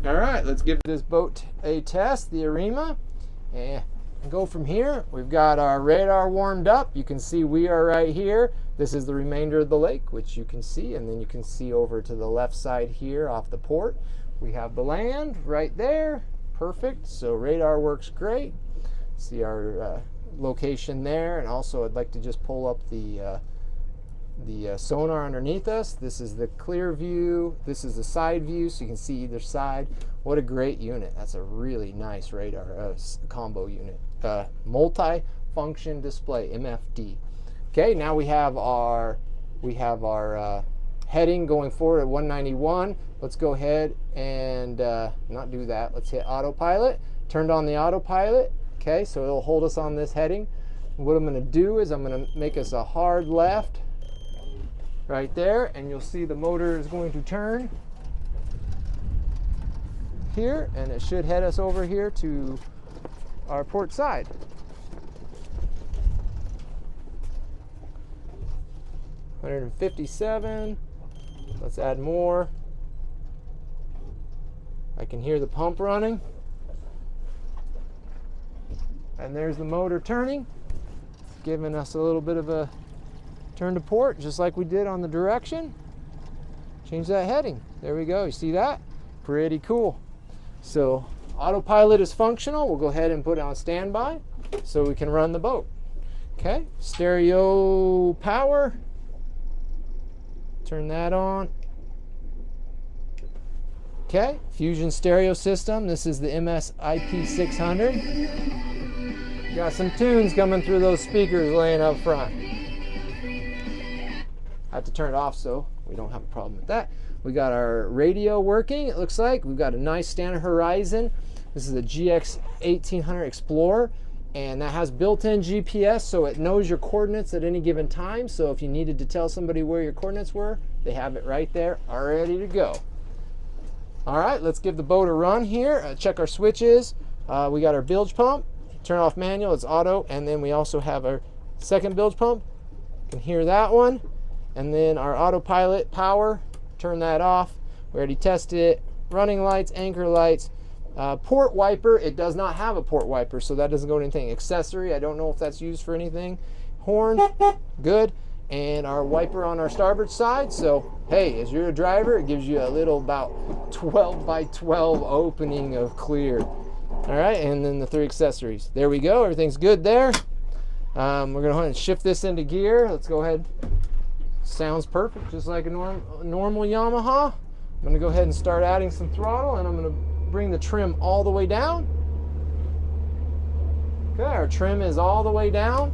All right, let's give this boat a test, the Arima, and go from here. We've got our radar warmed up. You can see we are right here. This is the remainder of the lake, which you can see, and then you can see over to the left side here off the port. We have the land right there. Perfect. So radar works great. See our location there, and also I'd like to just pull up the sonar underneath us. This is the clear view. This is the side view, so you can see either side. What a great unit. That's a really nice radar combo unit. Multi-function display, MFD. Okay, now we have our heading going forward at 191. Let's go ahead and not do that. Let's hit autopilot. Turned on the autopilot. Okay, so it'll hold us on this heading. What I'm going to do is I'm going to make us a hard left right there, and you'll see the motor is going to turn here, and it should head us over here to our port side. $157. Let's add more. I can hear the pump running. And there's the motor turning, giving us a little bit of a turn to port, just like we did on the direction. Change that heading. There we go. You see that? Pretty cool. So autopilot is functional. We'll go ahead and put it on standby so we can run the boat. Okay, stereo power. Turn that on. Okay, Fusion stereo system. This is the MS IP600. Got some tunes coming through those speakers laying up front. I have to turn it off so we don't have a problem with that. We got our radio working, it looks like. We've got a nice standard horizon. This is a GX 1800 Explorer, and that has built-in GPS, so it knows your coordinates at any given time. So if you needed to tell somebody where your coordinates were, they have it right there, all ready to go. All right, let's give the boat a run here. Check our switches. We got our bilge pump. Turn off manual, it's auto, and then we also have our second bilge pump. You can hear that one. And then our autopilot power, turn that off. We already tested it. Running lights, anchor lights. Port wiper, it does not have a port wiper, so that doesn't go to anything. Accessory, I don't know if that's used for anything. Horn, good. And our wiper on our starboard side. So, hey, as you're a driver, it gives you a little about 12 by 12 opening of clear. All right, and then the 3 accessories. There we go, everything's good there. We're gonna go ahead and shift this into gear. Let's go ahead. Sounds perfect, just like a normal Yamaha. I'm gonna go ahead and start adding some throttle, and I'm gonna bring the trim all the way down. Okay, our trim is all the way down.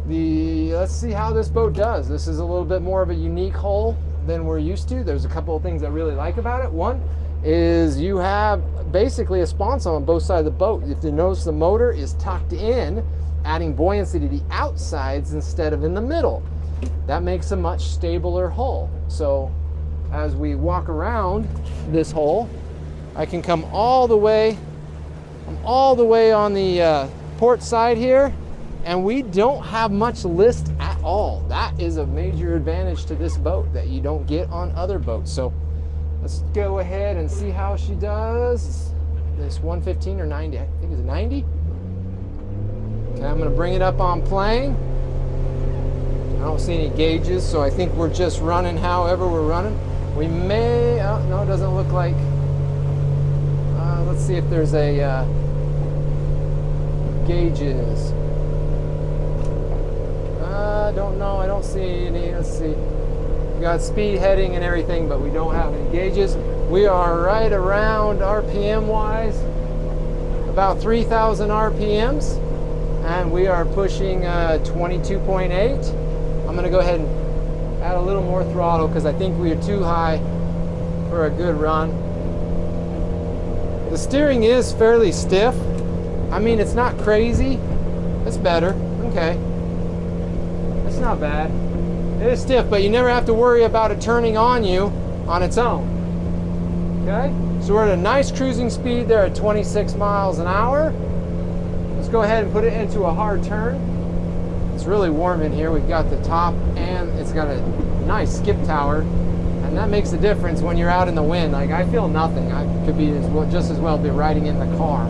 Let's see how this boat does. This is a little bit more of a unique hull than we're used to. There's a couple of things I really like about it. One is you have basically a sponson on both sides of the boat. If you notice, the motor is tucked in, adding buoyancy to the outsides instead of in the middle. That makes a much stabler hull. So as we walk around this hull, I can come all the way on the port side here, and we don't have much list at all. That is a major advantage to this boat that you don't get on other boats. So let's go ahead and see how she does. This 115 or 90, I think it's 90. Okay, I'm gonna bring it up on plane. I don't see any gauges, so I think we're just running however we're running. We may, oh, no, it doesn't look like. Let's see if there's a gauges. Don't know, I don't see any. Let's see. We got speed heading and everything, but we don't have any gauges. We are right around RPM wise, about 3,000 RPMs, and we are pushing 22.8. I'm going to go ahead and add a little more throttle because I think we are too high for a good run. The steering is fairly stiff. I mean, it's not crazy. It's better. Okay. It's not bad. It is stiff, but you never have to worry about it turning on you on its own. Okay? So we're at a nice cruising speed there at 26 miles an hour. Let's go ahead and put it into a hard turn. It's really warm in here. We've got the top, and it's got a nice skip tower And that makes a difference when you're out in the wind. Like, I feel nothing. I could be just as well be riding in the car.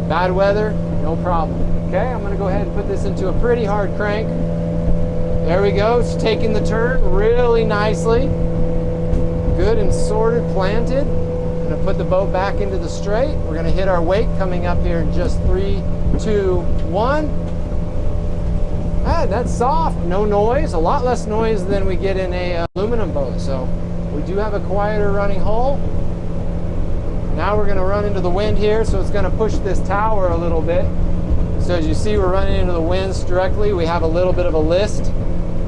Bad weather, no problem. Okay, I'm gonna go ahead and put this into a pretty hard crank. There we go, it's taking the turn really nicely. Good and sorted, planted. I'm gonna put the boat back into the straight. We're gonna hit our wake coming up here in just 3, 2, 1. Ah, that's soft, no noise, a lot less noise than we get in a aluminum boat. So we do have a quieter running hull. Now we're gonna run into the wind here, so it's gonna push this tower a little bit. So as you see, we're running into the winds directly. We have a little bit of a list.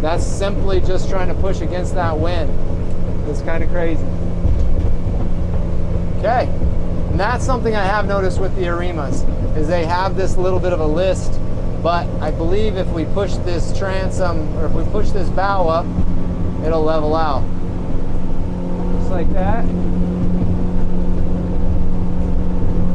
That's simply just trying to push against that wind. It's kind of crazy. Okay, and that's something I have noticed with the Arimas, is they have this little bit of a list. But I believe if we push this transom, or if we push this bow up, it'll level out. Just like that.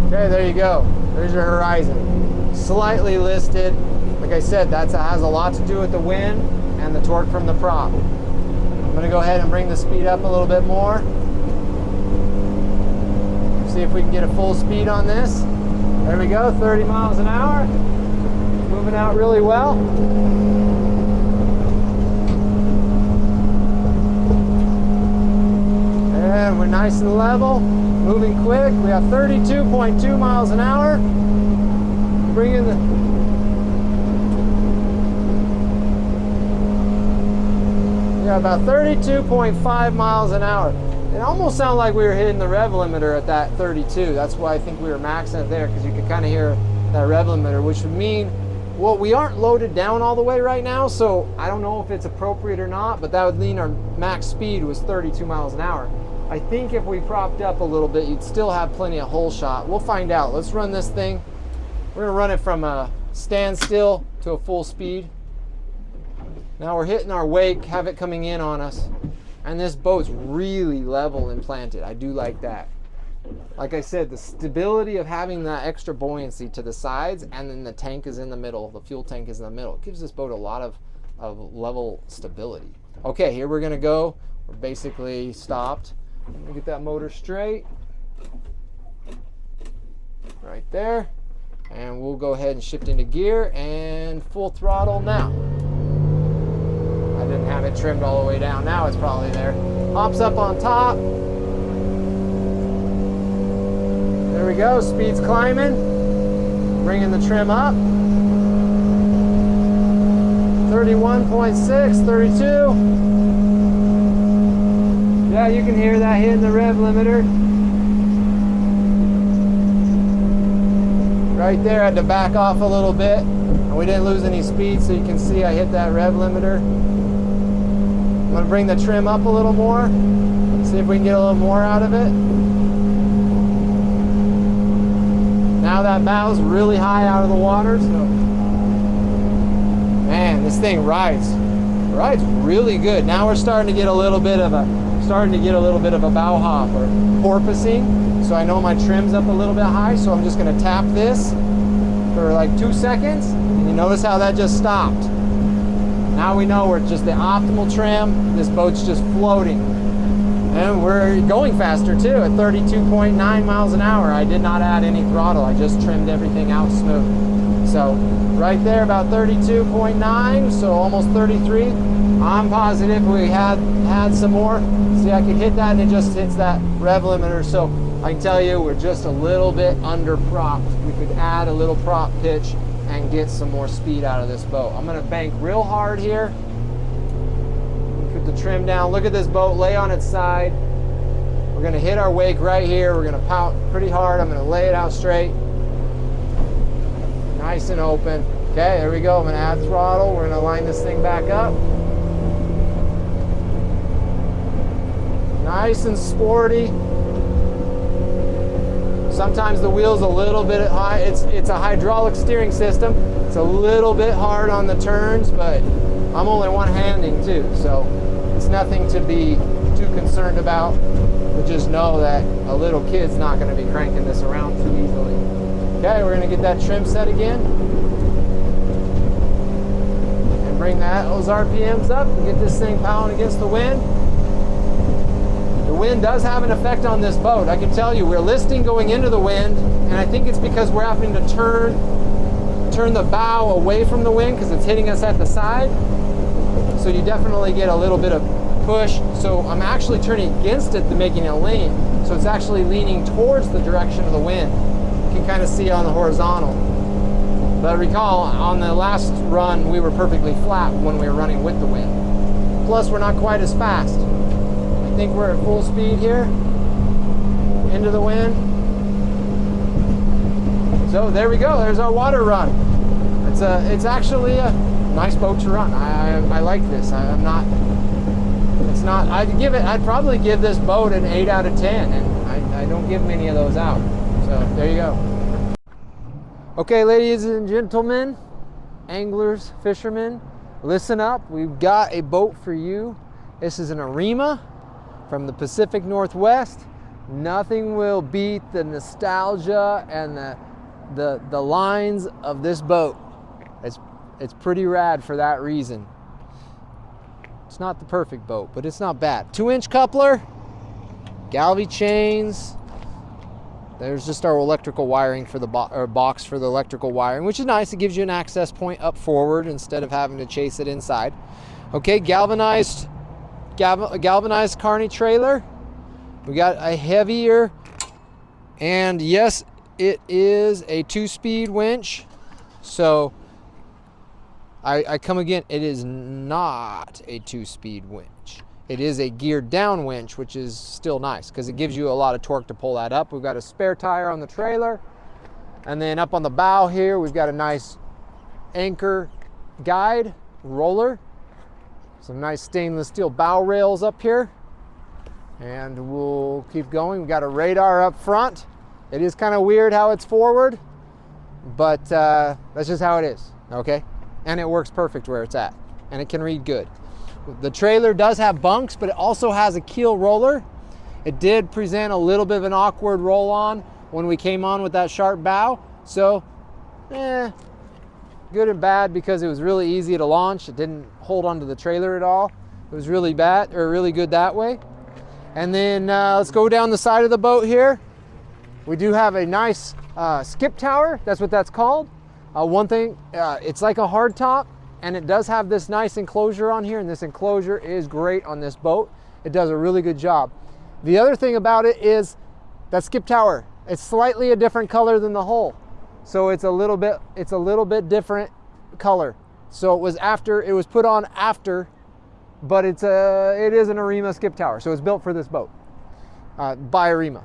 Okay, there you go. There's your horizon. Slightly listed. Like I said, that has a lot to do with the wind and the torque from the prop. I'm gonna go ahead and bring the speed up a little bit more. See if we can get a full speed on this. There we go, 30 miles an hour. Moving out really well. And we're nice and level, moving quick. We have 32.2 miles an hour. Bring in the... Yeah, about 32.5 miles an hour. It almost sounded like we were hitting the rev limiter at that 32. That's why I think we were maxing it there, because you could kind of hear that rev limiter, which would mean, well, we aren't loaded down all the way right now, so I don't know if it's appropriate or not, but that would mean our max speed was 32 miles an hour. I think if we propped up a little bit, you'd still have plenty of hole shot. We'll find out. Let's run this thing. We're gonna run it from a standstill to a full speed. Now we're hitting our wake, have it coming in on us, and this boat's really level and planted. I do like that. Like I said, the stability of having that extra buoyancy to the sides, and then the tank is in the middle, the fuel tank is in the middle. It gives this boat a lot of level stability. Okay, here we're gonna go. We're basically stopped. Let me get that motor straight. Right there. And we'll go ahead and shift into gear and full throttle now. I didn't have it trimmed all the way down. Now it's probably there. Hops up on top. There we go, speed's climbing. Bringing the trim up. 31.6, 32. Yeah, you can hear that hitting the rev limiter. Right there, I had to back off a little bit. And we didn't lose any speed, so you can see I hit that rev limiter. I'm gonna bring the trim up a little more. See if we can get a little more out of it. Now that bow's really high out of the water, so man, this thing rides really good. Now we're starting to get a little bit of a bow hop or porpoising. So I know my trim's up a little bit high, so I'm just gonna tap this for like 2 seconds, and you notice how that just stopped. Now we know we're just the optimal trim. This boat's just floating. And we're going faster too at 32.9 miles an hour. I did not add any throttle. I just trimmed everything out smooth. So right there about 32.9, so almost 33. I'm positive we had some more. See, I could hit that and it just hits that rev limiter. So I can tell you we're just a little bit under propped. We could add a little prop pitch and get some more speed out of this boat. I'm gonna bank real hard here. Put the trim down. Look at this boat lay on its side. We're gonna hit our wake right here. We're gonna pout pretty hard. I'm gonna lay it out straight. Nice and open. Okay, there we go. I'm gonna add throttle. We're gonna line this thing back up. Nice and sporty. Sometimes the wheel's a little bit high. It's a hydraulic steering system. It's a little bit hard on the turns, but I'm only one-handing too, so it's nothing to be too concerned about. But just know that a little kid's not going to be cranking this around too easily. Okay, we're going to get that trim set again. And bring those RPMs up and get this thing pounding against the wind. wind does have an effect on this boat. I can tell you, we're listing going into the wind, and I think it's because we're having to turn the bow away from the wind because it's hitting us at the side. So you definitely get a little bit of push. So I'm actually turning against it to making it lean. So it's actually leaning towards the direction of the wind. You can kind of see on the horizontal. But recall, on the last run, we were perfectly flat when we were running with the wind. Plus, we're not quite as fast. I think we're at full speed here, into the wind. So there we go, there's our water run. It's actually a nice boat to run. I like this. I'd probably give this boat an 8 out of 10, and I don't give many of those out. So there you go. Okay, ladies and gentlemen, anglers, fishermen, listen up. We've got a boat for you. This is an Arima from the Pacific Northwest. Nothing will beat the nostalgia and the lines of this boat. It's pretty rad for that reason. It's not the perfect boat, but it's not bad. 2-inch coupler, Galvi chains. There's just our electrical wiring for the box for the electrical wiring, which is nice. It gives you an access point up forward instead of having to chase it inside. Okay, galvanized Carnai trailer. We got a heavier, and yes, it is a 2-speed winch. So I come again, it is not a 2-speed winch. It is a geared down winch, which is still nice because it gives you a lot of torque to pull that up. We've got a spare tire on the trailer. And then up on the bow here, we've got a nice anchor guide roller. Some nice stainless steel bow rails up here. And we'll keep going. We've got a radar up front. It is kind of weird how it's forward, but that's just how it is, okay? And it works perfect where it's at, and it can read good. The trailer does have bunks, but it also has a keel roller. It did present a little bit of an awkward roll on when we came on with that sharp bow. So, good and bad because it was really easy to launch. It didn't hold onto the trailer at all. It was really bad, or really good that way. And then let's go down the side of the boat here. We do have a nice skip tower. That's what that's called. One thing, it's like a hard top, and it does have this nice enclosure on here, and this enclosure is great on this boat. It does a really good job. The other thing about it is that skip tower, it's slightly a different color than the hull. So it's a little bit different color. So it was put on after, but it is an Arima skip tower. So it's built for this boat by Arima.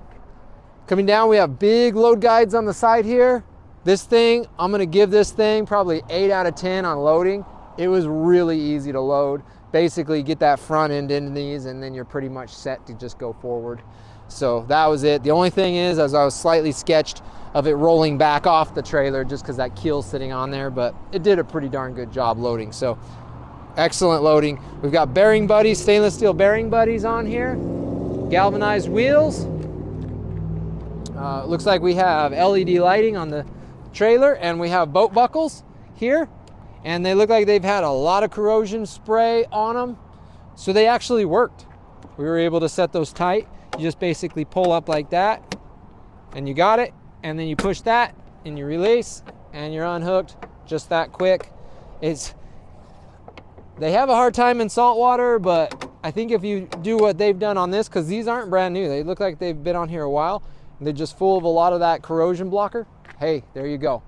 Coming down, we have big load guides on the side here. This thing, I'm gonna give this thing probably 8 out of 10 on loading. It was really easy to load. Basically get that front end into these and then you're pretty much set to just go forward. So that was it. The only thing is, as I was slightly sketched of it rolling back off the trailer just because that keel's sitting on there, but it did a pretty darn good job loading. So excellent loading. We've got bearing buddies, stainless steel bearing buddies on here, galvanized wheels. Looks like we have LED lighting on the trailer, and we have boat buckles here, and they look like they've had a lot of corrosion spray on them, so they actually worked. We were able to set those tight. You just basically pull up like that and you got it, and then you push that and you release and you're unhooked just that quick. They have a hard time in salt water, but I think if you do what they've done on this, because these aren't brand new, they look like they've been on here a while, and they're just full of a lot of that corrosion blocker. Hey, there you go.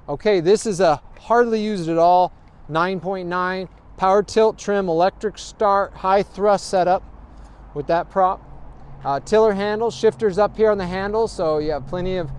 Okay, this is a hardly used at all 9.9 power tilt trim electric start high thrust setup with that prop. Tiller handles, shifters up here on the handles, so you have plenty of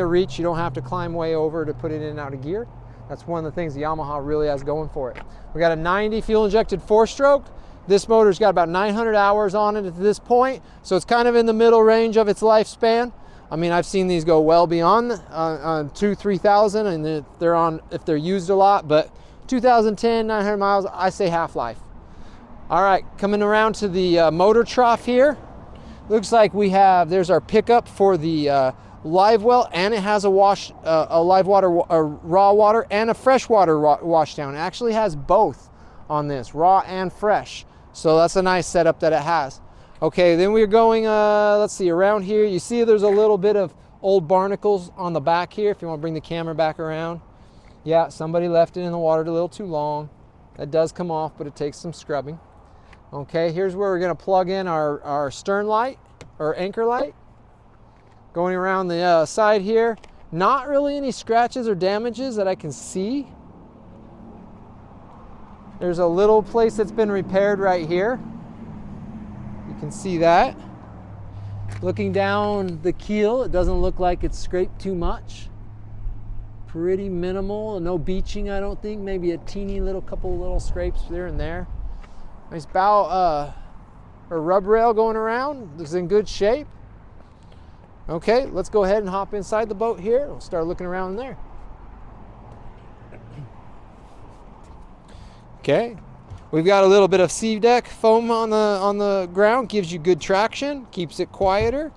reach. You don't have to climb way over to put it in and out of gear. That's one of the things the Yamaha really has going for it. We got a 90 fuel injected 4-stroke. This motor's got about 900 hours on it at this point, so it's kind of in the middle range of its lifespan. I mean, I've seen these go well beyond 2,000-3,000, and they're on if they're used a lot, but 2010, 900 miles, I say half-life. All right, coming around to the motor trough here. Looks like there's our pickup for the live well, and it has a live water, raw water, and a freshwater wash down. It actually has both on this, raw and fresh. So that's a nice setup that it has. Okay, then we're going, let's see, around here. You see there's a little bit of old barnacles on the back here, if you want to bring the camera back around. Yeah, somebody left it in the water a little too long. That does come off, but it takes some scrubbing. Okay, here's where we're going to plug in our stern light, or anchor light. Going around the side here. Not really any scratches or damages that I can see. There's a little place that's been repaired right here. You can see that. Looking down the keel, it doesn't look like it's scraped too much. Pretty minimal, no beaching, I don't think. Maybe a teeny little couple little scrapes there and there. Nice bow or rub rail going around. Looks in good shape. Okay, let's go ahead and hop inside the boat here. We'll start looking around there. Okay, we've got a little bit of sea deck foam on the ground, gives you good traction, keeps it quieter.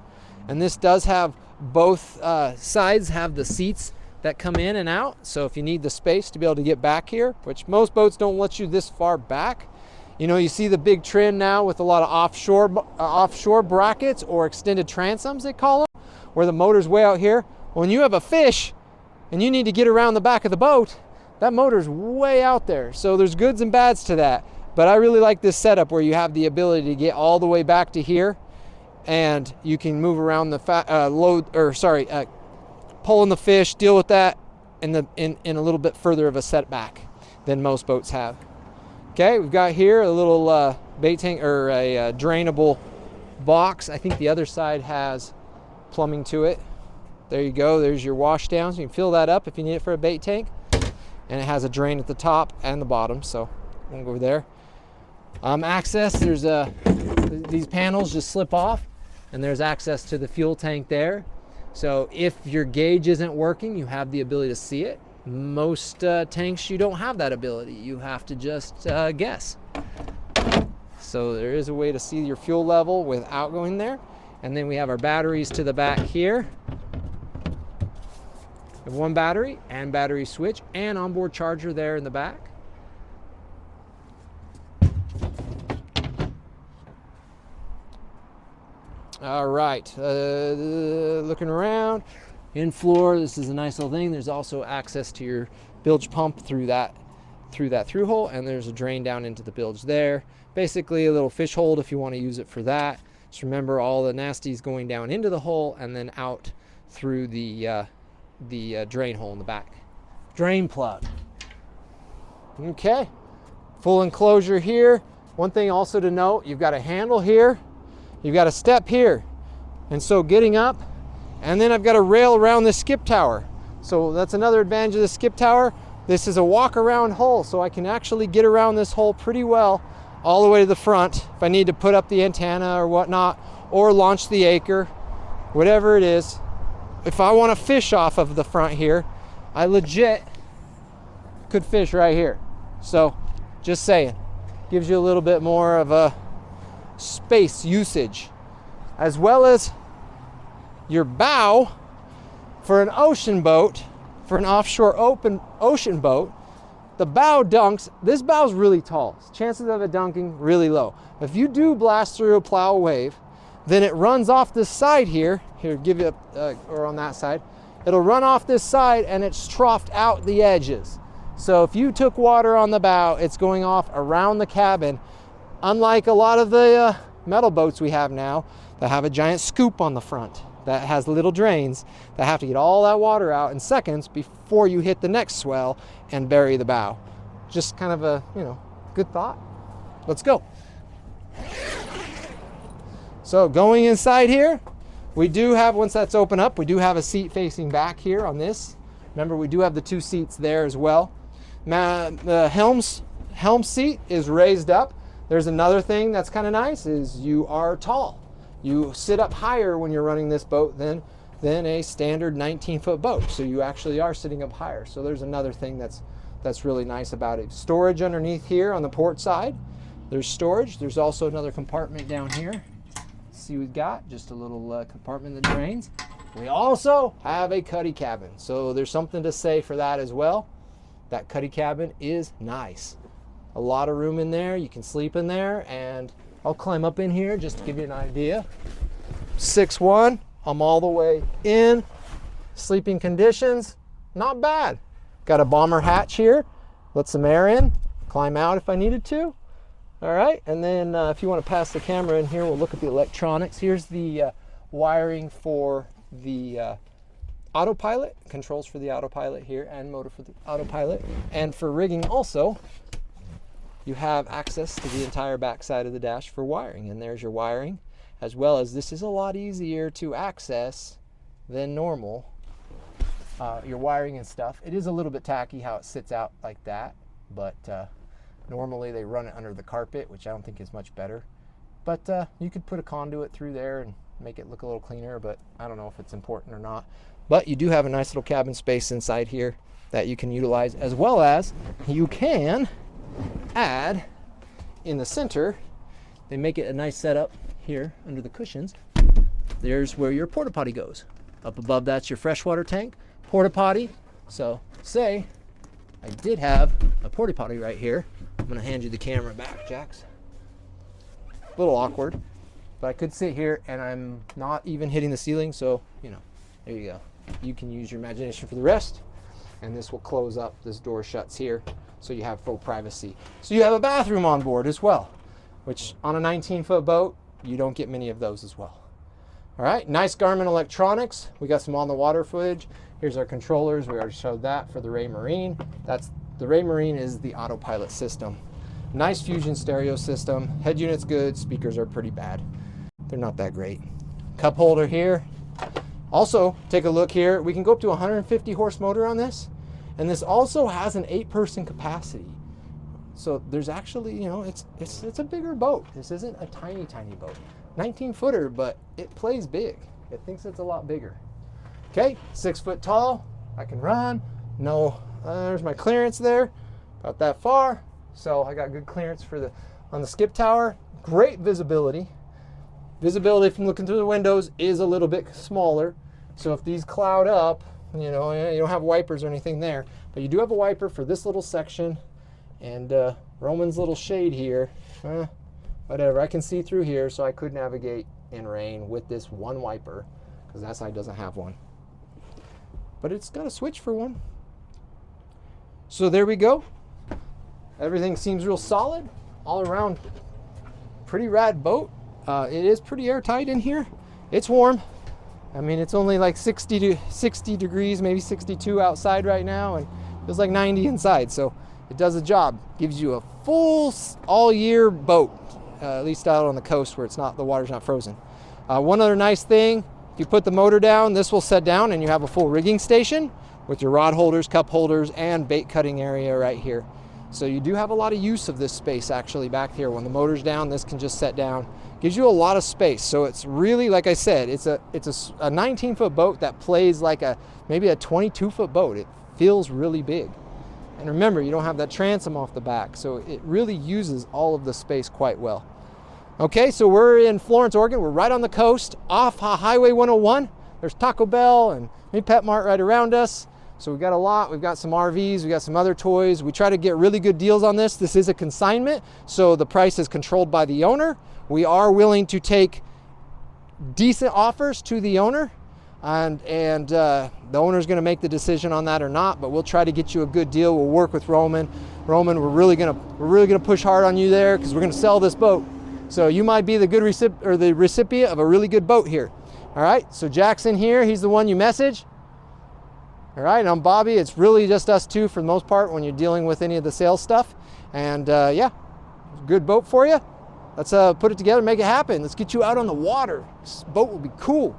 And this does have both sides have the seats that come in and out. So if you need the space to be able to get back here, which most boats don't let you this far back. You know, you see the big trend now with a lot of offshore brackets or extended transoms, they call them, where the motor's way out here. When you have a fish and you need to get around the back of the boat, that motor's way out there. So there's goods and bads to that. But I really like this setup where you have the ability to get all the way back to here, and you can move around the pulling the fish, deal with that in a little bit further of a setback than most boats have. Okay, we've got here a little bait tank or a drainable box. I think the other side has plumbing to it. There you go. There's your wash down. So you can fill that up if you need it for a bait tank. And it has a drain at the top and the bottom, so we'll go over there. Access, there's these panels just slip off, and there's access to the fuel tank there. So if your gauge isn't working, you have the ability to see it. Most tanks, you don't have that ability. You have to just guess. So there is a way to see your fuel level without going there. And then we have our batteries to the back here. We have one battery and battery switch and onboard charger there in the back. All right, looking around, in floor, this is a nice little thing. There's also access to your bilge pump through that through hole, and there's a drain down into the bilge there. Basically a little fish hold if you want to use it for that. Just remember all the nasties going down into the hole and then out through the drain hole in the back. Drain plug. Okay, full enclosure here. One thing also to note, you've got a handle here, you've got a step here, and so getting up, and then I've got a rail around the skip tower. So that's another advantage of the skip tower. This is a walk around hole, so I can actually get around this hole pretty well all the way to the front if I need to put up the antenna or whatnot, or launch the anchor, whatever it is. If I want to fish off of the front here, I legit could fish right here. So just saying, gives you a little bit more of a space usage, as well as your bow for an ocean boat, for an offshore open ocean boat. The bow dunks. This bow is really tall. Chances of it dunking really low. If you do blast through a plow wave, then it runs off this side here. Here, give you or on that side. It'll run off this side and it's troughed out the edges. So if you took water on the bow, it's going off around the cabin. Unlike a lot of the metal boats we have now that have a giant scoop on the front that has little drains that have to get all that water out in seconds before you hit the next swell and bury the bow. Just kind of a, good thought. Let's go. So going inside here, we do have, once that's open up, we do have a seat facing back here on this. Remember, we do have the two seats there as well. The helm seat is raised up. There's another thing that's kind of nice is you are tall. You sit up higher when you're running this boat than a standard 19-foot boat. So you actually are sitting up higher. So there's another thing that's really nice about it. Storage underneath here on the port side. There's storage. There's also another compartment down here. See, we've got just a little compartment that drains. We also have a cuddy cabin. So there's something to say for that as well. That cuddy cabin is nice. A lot of room in there. You can sleep in there, and I'll climb up in here just to give you an idea. 6'1", I'm all the way in. Sleeping conditions, not bad. Got a bomber hatch here, let some air in, climb out if I needed to. All right, and then if you want to pass the camera in here, we'll look at the electronics. Here's the wiring for the autopilot, controls for the autopilot here, and motor for the autopilot. And for rigging also, you have access to the entire back side of the dash for wiring. And there's your wiring, as well as this is a lot easier to access than normal. Your wiring and stuff. It is a little bit tacky how it sits out like that, but normally they run it under the carpet, which I don't think is much better. But you could put a conduit through there and make it look a little cleaner, but I don't know if it's important or not. But you do have a nice little cabin space inside here that you can utilize, as well as you can add in the center. They make it a nice setup here under the cushions. There's where your porta potty goes. Up above that's your freshwater tank, porta potty. So say I did have a porta potty right here. I'm gonna hand you the camera back, Jax. A little awkward, but I could sit here and I'm not even hitting the ceiling, so you know, there you go. You can use your imagination for the rest, and this will close up. This door shuts here, so you have full privacy. So you have a bathroom on board as well, which on a 19-foot boat, you don't get many of those as well. All right, nice Garmin electronics. We got some on the water footage. Here's our controllers. We already showed that for the Raymarine. The Raymarine is the autopilot system. Nice Fusion stereo system. Head unit's good. Speakers are pretty bad. They're not that great. Cup holder here. Also, take a look here. We can go up to 150 horse motor on this, and this also has an 8-person capacity. So there's actually, you know, it's a bigger boat. This isn't a tiny boat. 19-footer, but it plays big. It thinks it's a lot bigger. Okay, 6 foot tall. I can run. No, there's my clearance there, about that far. So I got good clearance for on the skip tower. Great visibility. Visibility from looking through the windows is a little bit smaller. So if these cloud up, you know, you don't have wipers or anything there, but you do have a wiper for this little section. And Roman's little shade here, whatever, I can see through here, so I could navigate in rain with this one wiper, because that side doesn't have one. But it's got a switch for one. So there we go. Everything seems real solid, all around. Pretty rad boat. It is pretty airtight in here. It's warm. I mean, it's only like 60 degrees, maybe 62 outside right now, and it feels like 90 inside. So it does a job. Gives you a full all-year boat, at least out on the coast where it's not, the water's not frozen. One other nice thing, if you put the motor down, this will set down and you have a full rigging station with your rod holders, cup holders, and bait cutting area right here. So you do have a lot of use of this space actually back here. When the motor's down, this can just set down. Gives you a lot of space. So it's really, like I said, it's a 19-foot boat that plays like maybe a 22-foot boat. It feels really big. And remember, you don't have that transom off the back, so it really uses all of the space quite well. Okay, so we're in Florence, Oregon. We're right on the coast, off Highway 101. There's Taco Bell and maybe Pet Mart right around us. So we've got a lot. We've got some RVs. We've got some other toys. We try to get really good deals on this. This is a consignment, so the price is controlled by the owner. We are willing to take decent offers to the owner, and the owner's going to make the decision on that or not, but we'll try to get you a good deal. We'll work with Roman. Roman, we're really going to push hard on you there, because we're going to sell this boat. So you might be the recipient of a really good boat here. All right, so Jackson here, he's the one you message. All right, and I'm Bobby. It's really just us two for the most part when you're dealing with any of the sales stuff. And yeah, good boat for you. Let's put it together, make it happen. Let's get you out on the water. This boat will be cool.